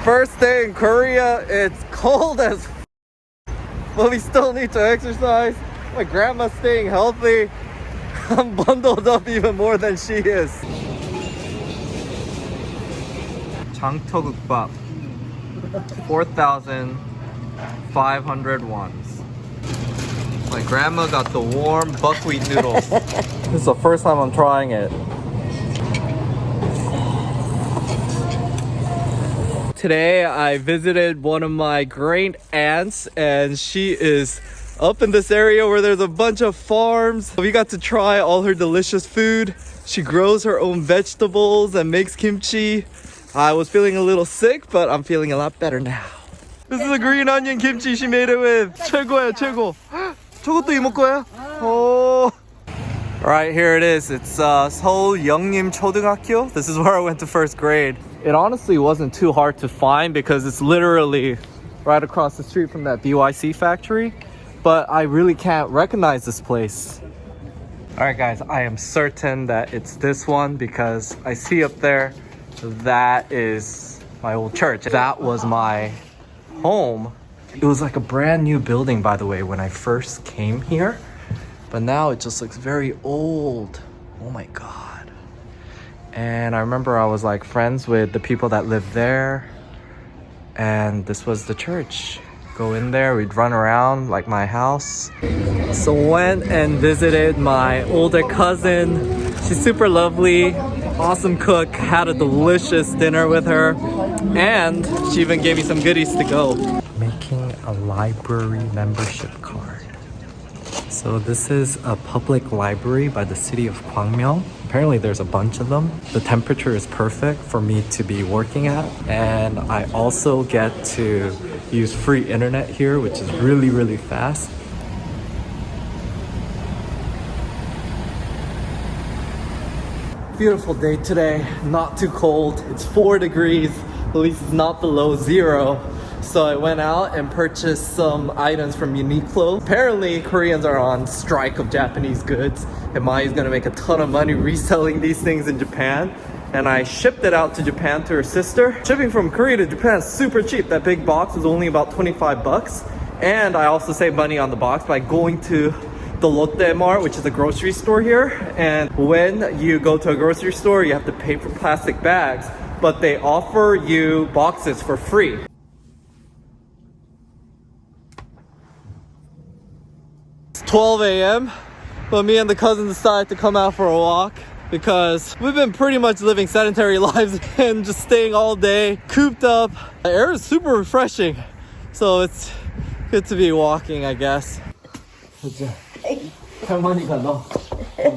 First day in Korea, it's cold as but we still need to exercise. My grandma's staying healthy. I'm bundled up even more than she is. 장터국밥 4,500 wons. My grandma got the warm buckwheat noodles. This is the first time I'm trying it. Today I visited one of my great aunts and she is up in this area where there's a bunch of farms. We got to try all her delicious food. She grows her own vegetables and makes kimchi. I was feeling a little sick, but I'm feeling a lot better now. This is a green onion kimchi she made it with. 최고야, 최고. 저것도 이모 거야? Oh. Alright, here it is. It's Seoul Yeongnim Chodeunghakyo. This is where I went to first grade. It honestly wasn't too hard to find because it's literally right across the street from that BYC factory. But I really can't recognize this place. Alright guys, I am certain that it's this one because I see up there that is my old church. That was my home. It was like a brand new building, by the way, when I first came here. But now it just looks very old. Oh my god. And I remember I was like friends with the people that lived there. And this was the church. Go in there, we'd run around like my house. So went and visited my older cousin. She's super lovely, awesome cook. Had a delicious dinner with her. And she even gave me some goodies to go. Making a library membership card. So this is a public library by the city of Gwangmyeong. Apparently there's a bunch of them. The temperature is perfect for me to be working at. And I also get to use free internet here, which is really, really fast. Beautiful day today, not too cold. It's 4 degrees, at least it's not below 0. So I went out and purchased some items from Uniqlo. Apparently Koreans are on strike of Japanese goods and Mai's gonna make a ton of money reselling these things in Japan. And I shipped it out to Japan to her sister. Shipping from Korea to Japan is super cheap. That big box was only about 25 bucks. And I also saved money on the box by going to the Lotte Mart, which is a grocery store here. And when you go to a grocery store, you have to pay for plastic bags, but they offer you boxes for free. It's 12 a.m., but me and the cousin decided to come out for a walk because we've been pretty much living sedentary lives and just staying all day, cooped up. The air is super refreshing, so it's good to be walking, I guess. 할머니가 너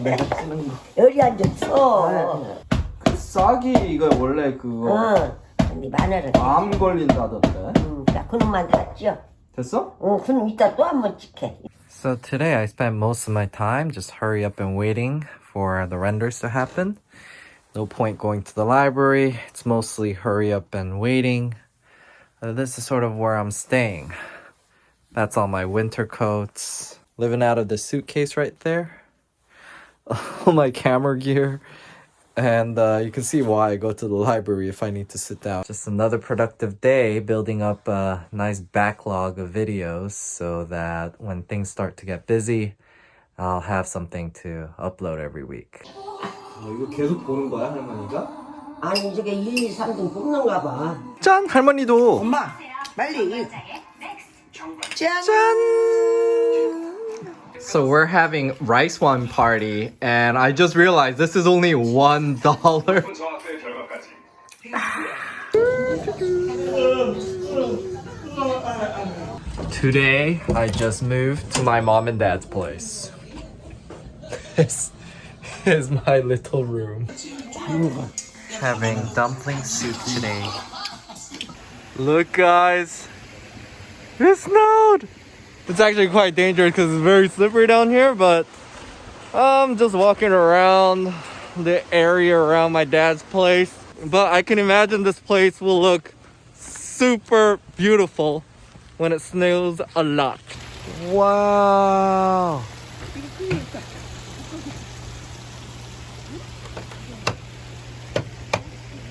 내가 쓰는 거 여기 앉았어. 그 싹이 이거 원래 그거 근데 마늘은 암 걸린다던데. 자, 그놈만 샀죠. 됐어? 그럼 이따 또 한 번 찍게. So today I spent most of my time just hurry up and waiting for the renders to happen. No point going to the library. It's mostly hurry up and waiting. This is sort of where I'm staying. That's all my winter coats. Living out of the suitcase right there. All my camera gear. And you can see why I go to the library if I need to sit down. Just another productive day building up a nice backlog of videos so that when things start to get busy, I'll have something to upload every week. 이거 계속 보는 거야, 할머니가? 아니, 저게 1, 2, 3등 뽑는가 봐. 짠! 할머니도! 엄마, 빨리. 짠! So we're having rice wine party and I just realized this is only $1. Today I just moved to my mom and dad's place. This is my little room. Having dumpling soup today. Look guys, it snowed! It's actually quite dangerous because it's very slippery down here, but I'm just walking around the area around my dad's place. But I can imagine this place will look super beautiful when it snows a lot. Wow!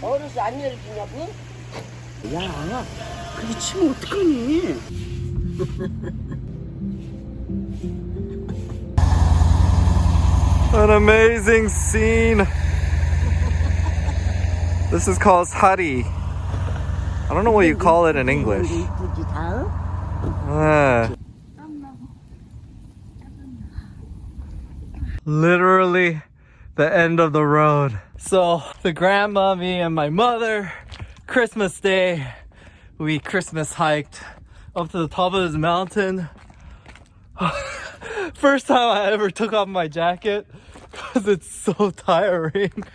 어려서 안 열어주냐고? 야, 그게 치면 어떡하니? An amazing scene. This is called sari. I don't know what you call it in English. 이쁘지 다? Literally the end of the road. So the grandmommy and my mother, Christmas Day, we Christmas hiked up to the top of this mountain. First time I ever took off my jacket because it's so tiring.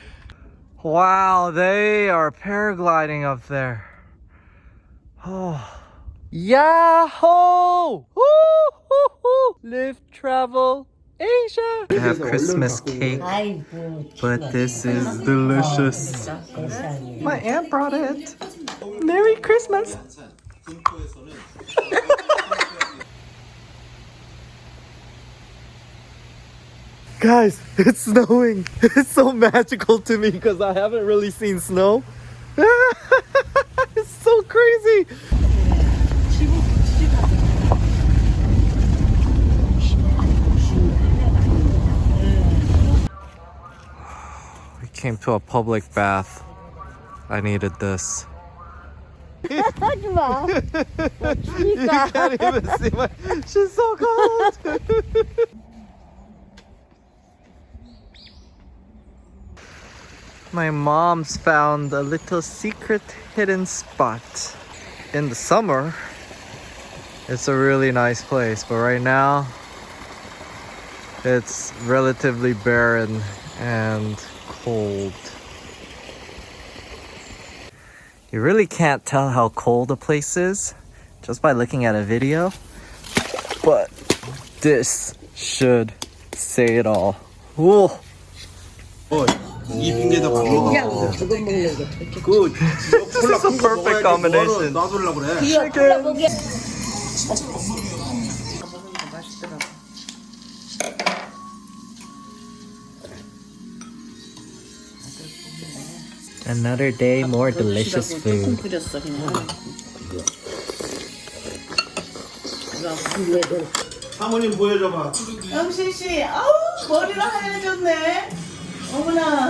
Wow, they are paragliding up there. Oh. Yahoo! Woo-hoo-hoo! Live, travel, Asia! I have Christmas cake, 아이고. but this is delicious. 세상에. My aunt brought it. Merry Christmas! Guys, it's snowing. It's so magical to me because I haven't really seen snow. It's so crazy. We came to a public bath. I needed this. 하지 마. You can't even see my. She's so cold. My mom's found a little secret hidden spot. In the summer, it's a really nice place, but right now, it's relatively barren and cold. You really can't tell how cold a place is just by looking at a video, but this should say it all. Ooh. 이 핑계에다 밥 먹어. 그냥 그거 먹는 게 좋지. 그 This is a perfect combination. 놔두려고 그래. 그거 먹게. Another day, more delicious food. 끓였어 그냥. 사모님 보여줘봐. 영신 씨, 아우 머리가 하얘졌네. 어머나.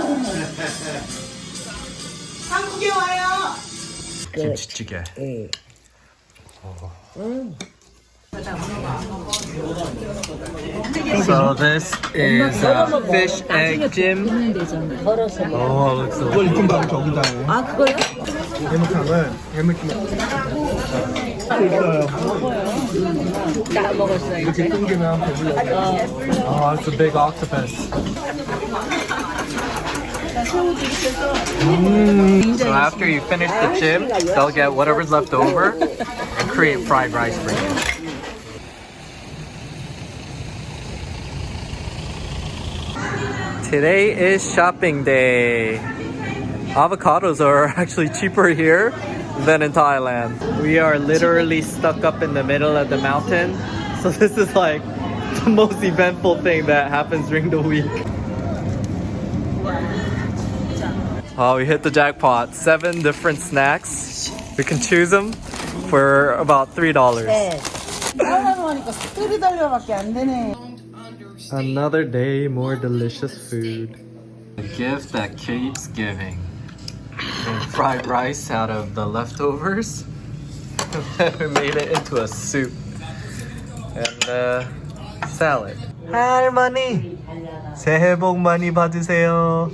한국에 와요. 김치찌개. So this is fish egg jim. 걸어서. Oh, looks so 그걸 익힌 다음에 저기다 해. 아 그거요? 해물탕을 해물탕 다 먹었어 이렇게 끊기면 배불러. Oh, it's a big octopus. So after you finish the jim, they'll get whatever's left over and create fried rice for you. Today is shopping day. Avocados are actually cheaper here than in Thailand. We are literally stuck up in the middle of the mountain. So this is like the most eventful thing that happens during the week. Oh, we hit the jackpot. 7 different snacks. We can choose them for about $3. 하려고 하니까 뚜리 달려밖에 안 되네. Another day, more delicious food. A gift that keeps giving. And fried rice out of the leftovers. We made it into a soup. And salad. 할머니, 새해 복 많이 받으세요.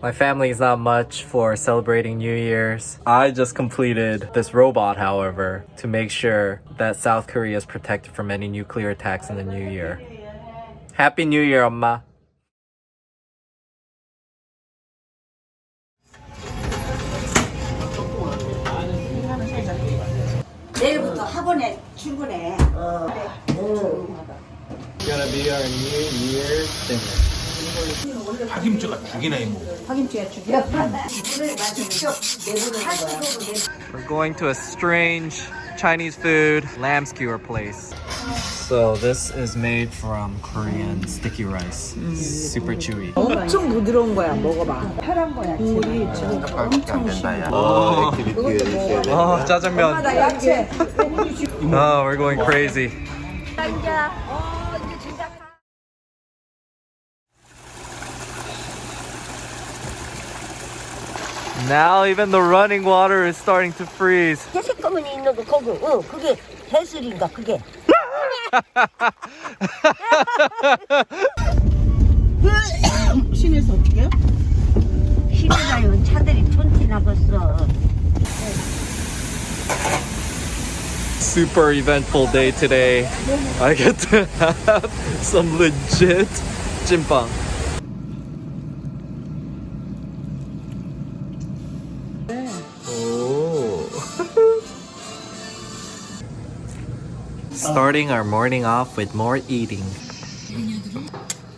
My family is not much for celebrating New Year's. I just completed this robot, however, to make sure that South Korea is protected from any nuclear attacks in the new year. Happy New Year, 엄마. 내일부터 학원에 출근해. Gonna be our New Year's dinner. 파김치가 죽이네 이모. 파김치가 죽여. We're going to a strange Chinese food lamb skewer place. So this is made from Korean sticky rice. Super chewy. 엄청 부드러운 거야. 먹어봐. 파란 거야. 국물이 지금 엄청 신기해. Oh, 짜장면. 나 야채. Oh, we're going crazy. Now even the running water is starting to freeze. 새까만 있는 거 거기. 그게 해슬인가 그게. 시내에서 어떻게요? 시내가요. 차들이 촌티 나갔어. Super eventful day today. I get to have some legit jimpang. Oh. Starting our morning off with more eating.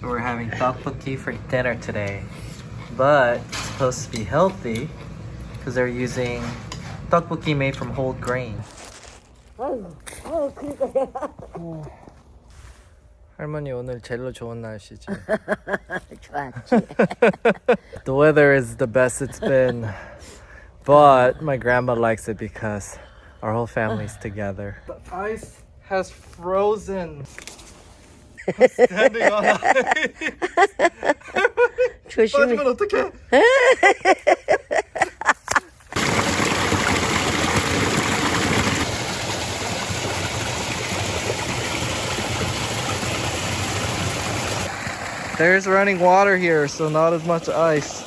We're having tteokbokki for dinner today, but it's supposed to be healthy because they're using tteokbokki made from whole grain. 그러니까 내가 할머니 오늘 제일 좋은 날씨지. 좋았지. The weather is the best it's been, but my grandma likes it because our whole family's together. The ice has frozen. I'm standing on ice. 조심히. 빠지면 어떡해? There's running water here, so not as much ice.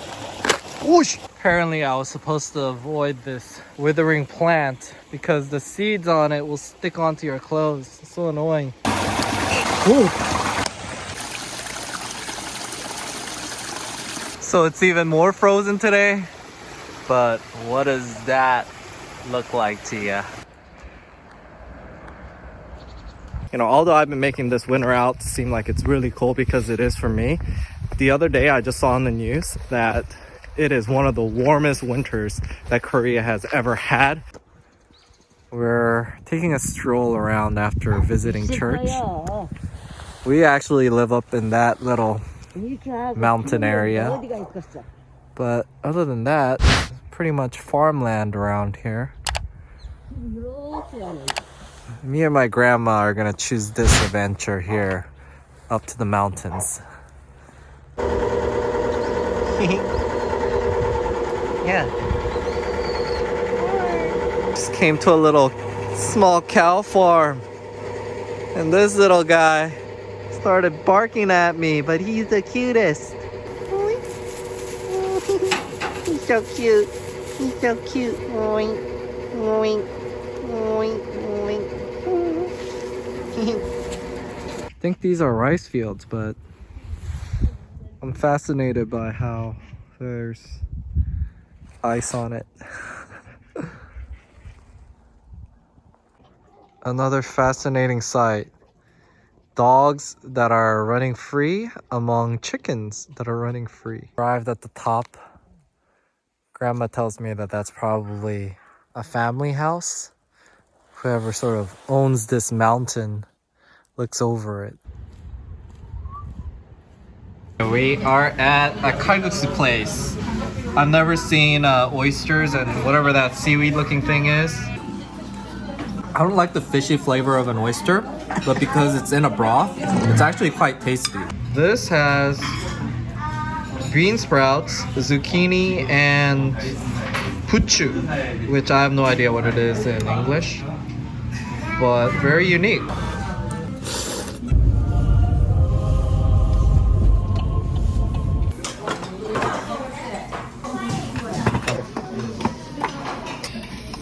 Whoosh! Apparently I was supposed to avoid this withering plant because the seeds on it will stick onto your clothes. It's so annoying. Ooh. So it's even more frozen today. But what does that look like to you? You know, although I've been making this winter out seem like it's really cold because it is for me, the other day I just saw on the news that it is one of the warmest winters that Korea has ever had. We're taking a stroll around after visiting church. We actually live up in that little mountain area. But other than that, it's pretty much farmland around here. Me and my grandma are gonna choose this adventure here up to the mountains. Yeah. Just came to a little small cow farm. And this little guy started barking at me, but he's the cutest. He's so cute. He's so cute. Oink, oink, oink, oink. I think these are rice fields, but I'm fascinated by how there's ice on it. Another fascinating sight. Dogs that are running free among chickens that are running free. Arrived at the top. Grandma tells me that that's probably a family house. Whoever sort of owns this mountain looks over it. We are at a kalguksu place. I've never seen oysters and whatever that seaweed looking thing is. I don't like the fishy flavor of an oyster, but because it's in a broth, it's actually quite tasty. This has bean sprouts, zucchini, and puchu, which I have no idea what it is in English, but very unique.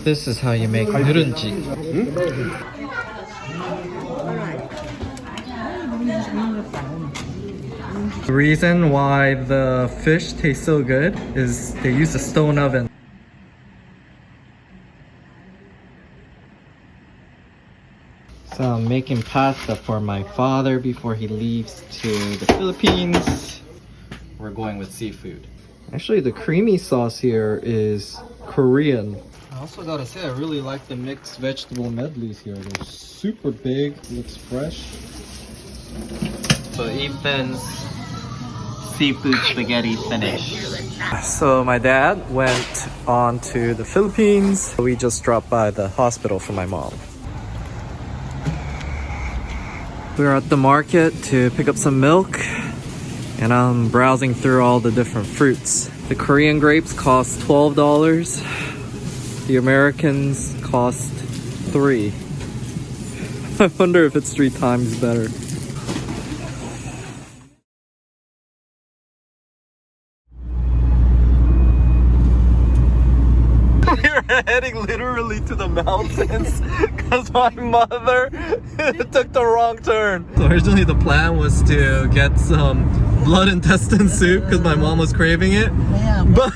This is how you make nurenji. The reason why the fish tastes so good is they use a stone oven. So I'm making pasta for my father before he leaves to the Philippines. We're going with seafood. Actually, the creamy sauce here is Korean. I also gotta say, I really like the mixed vegetable medleys here. They're super big, looks fresh. So Ethan's seafood spaghetti finished. So my dad went on to the Philippines. We just dropped by the hospital for my mom. We're at the market to pick up some milk, and I'm browsing through all the different fruits. The Korean grapes cost $12. The Americans cost $3. I wonder if it's 3 times better. We're heading literally to the mountains because my mother took the wrong turn. So originally the plan was to get some blood intestine soup because my mom was craving it. But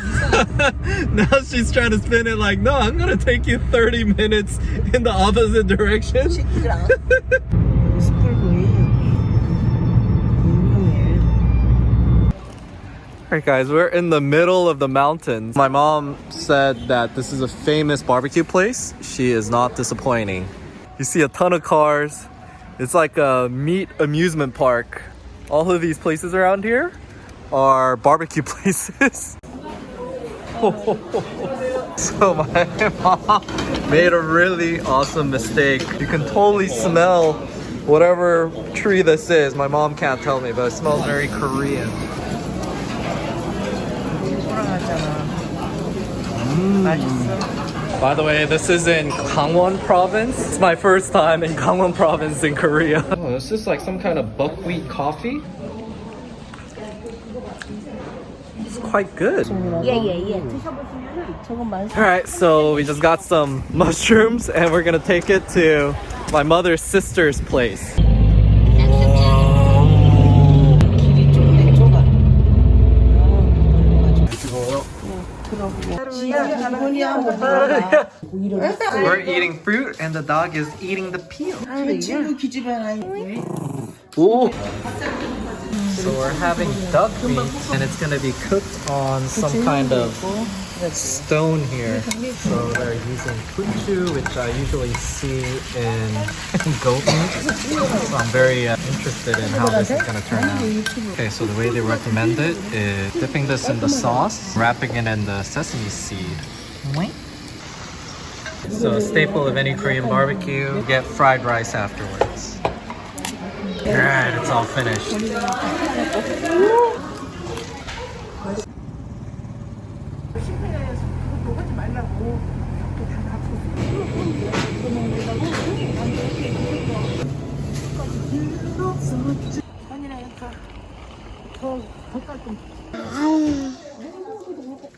now she's trying to spin it like, no, I'm gonna take you 30 minutes in the opposite direction. Alright guys, we're in the middle of the mountains. My mom said that this is a famous barbecue place. She is not disappointing. You see a ton of cars. It's like a meat amusement park. All of these places around here are barbecue places. So my mom made a really awesome mistake. You can totally smell whatever tree this is. My mom can't tell me, but it smells very Korean. By the way, this is in Gangwon province. It's my first time in Gangwon province in Korea. Oh, this is like some kind of buckwheat coffee. It's quite good. Alright, so we just got some mushrooms and we're gonna take it to my mother's sister's place. We're eating fruit and the dog is eating the peel. Ooh. So we're having duck meat and it's gonna be cooked on some kind of stone here. So they're using kunchu, which I usually see in goat meat. So I'm very interested in how this is gonna turn out. Okay, so the way they recommend it is dipping this in the sauce, wrapping it in the sesame seed. So a staple of any Korean barbecue, you get fried rice afterwards. Alright, it's all finished.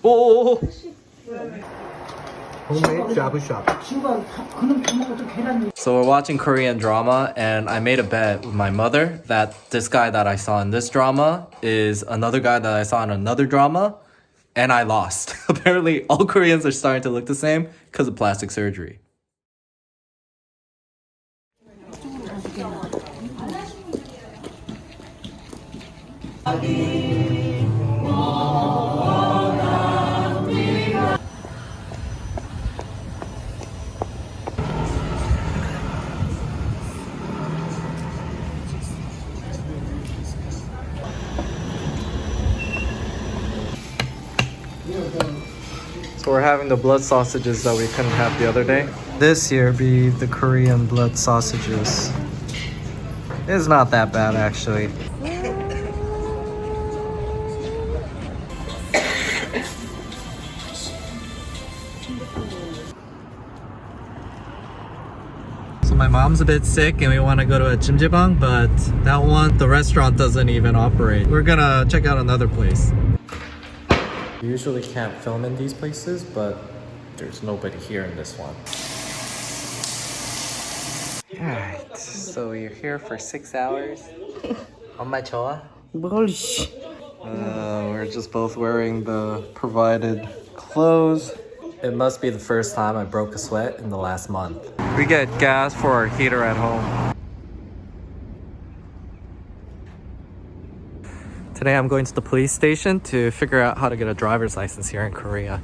Oh! Homemade shabu shabu. So we're watching Korean drama and I made a bet with my mother that this guy that I saw in this drama is another guy that I saw in another drama, and I lost. Apparently all Koreans are starting to look the same because of plastic surgery. So we're having the blood sausages that we couldn't have the other day. This here be the Korean blood sausages. It's not that bad actually. So my mom's a bit sick and we want to go to a jjimjilbang, but that one, the restaurant doesn't even operate. We're gonna check out another place. You usually can't film in these places, but there's nobody here in this one. Alright, so you're here for 6 hours. 엄마 좋아? We're just both wearing the provided clothes. It must be the first time I broke a sweat in the last month. We get gas for our heater at home. Today I'm going to the police station to figure out how to get a driver's license here in Korea.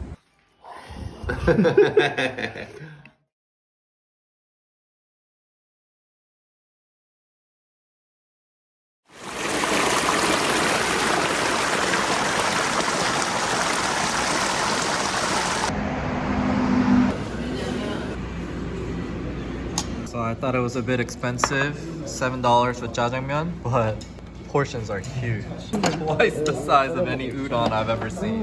So I thought it was a bit expensive, $7 with jjajangmyeon, but portions are huge. Twice the size of any udon I've ever seen.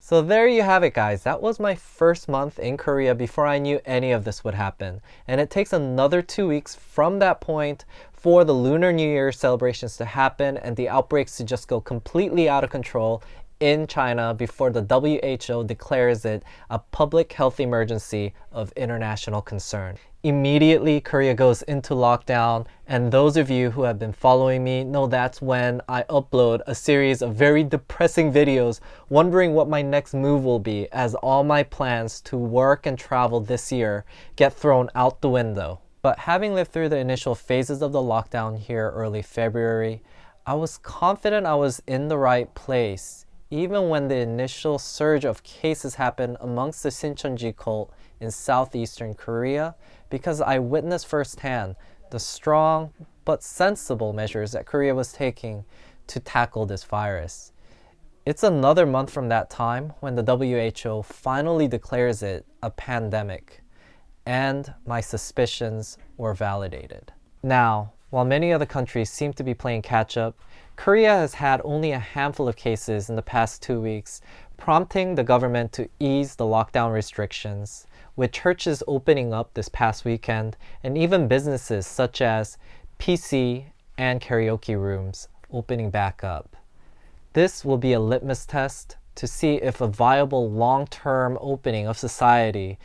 So there you have it, guys. That was my first month in Korea before I knew any of this would happen. And it takes another 2 weeks from that point for the Lunar New Year celebrations to happen and the outbreaks to just go completely out of control in China before the WHO declares it a public health emergency of international concern. Immediately, Korea goes into lockdown, and those of you who have been following me know that's when I upload a series of very depressing videos wondering what my next move will be, as all my plans to work and travel this year get thrown out the window. But having lived through the initial phases of the lockdown here early February, I was confident I was in the right place, even when the initial surge of cases happened amongst the Shincheonji cult in southeastern Korea, because I witnessed firsthand the strong but sensible measures that Korea was taking to tackle this virus. It's another month from that time when the WHO finally declares it a pandemic, and my suspicions were validated. Now, while many other countries seem to be playing catch-up, Korea has had only a handful of cases in the past 2 weeks, prompting the government to ease the lockdown restrictions, with churches opening up this past weekend and even businesses such as PC and karaoke rooms opening back up. This will be a litmus test to see if a viable long-term opening of society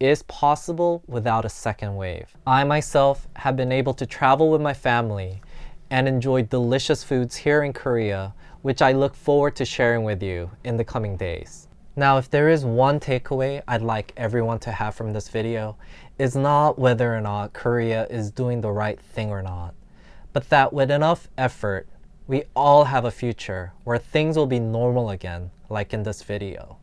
is possible without a second wave. I myself have been able to travel with my family and enjoy delicious foods here in Korea, which I look forward to sharing with you in the coming days. Now, if there is one takeaway I'd like everyone to have from this video, it's not whether or not Korea is doing the right thing or not, but that with enough effort, we all have a future where things will be normal again, like in this video.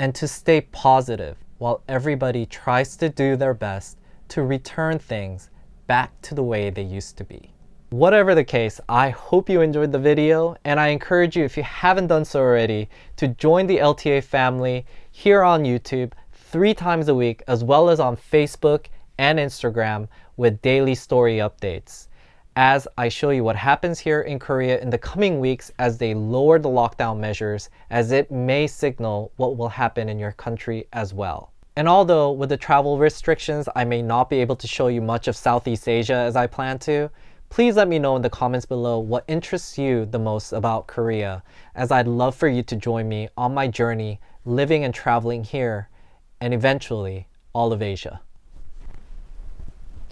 And to stay positive while everybody tries to do their best to return things back to the way they used to be. Whatever the case, I hope you enjoyed the video, and I encourage you, if you haven't done so already, to join the LTA family here on YouTube 3 times a week, as well as on Facebook and Instagram with daily story updates, as I show you what happens here in Korea in the coming weeks as they lower the lockdown measures, as it may signal what will happen in your country as well. And although with the travel restrictions, I may not be able to show you much of Southeast Asia as I plan to, please let me know in the comments below what interests you the most about Korea, as I'd love for you to join me on my journey living and traveling here, and eventually all of Asia.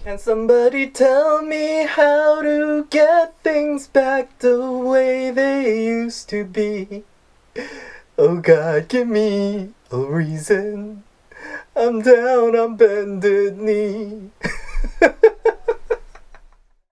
Can somebody tell me how to get things back the way they used to be? Oh God, give me a reason. I'm down on bended knee.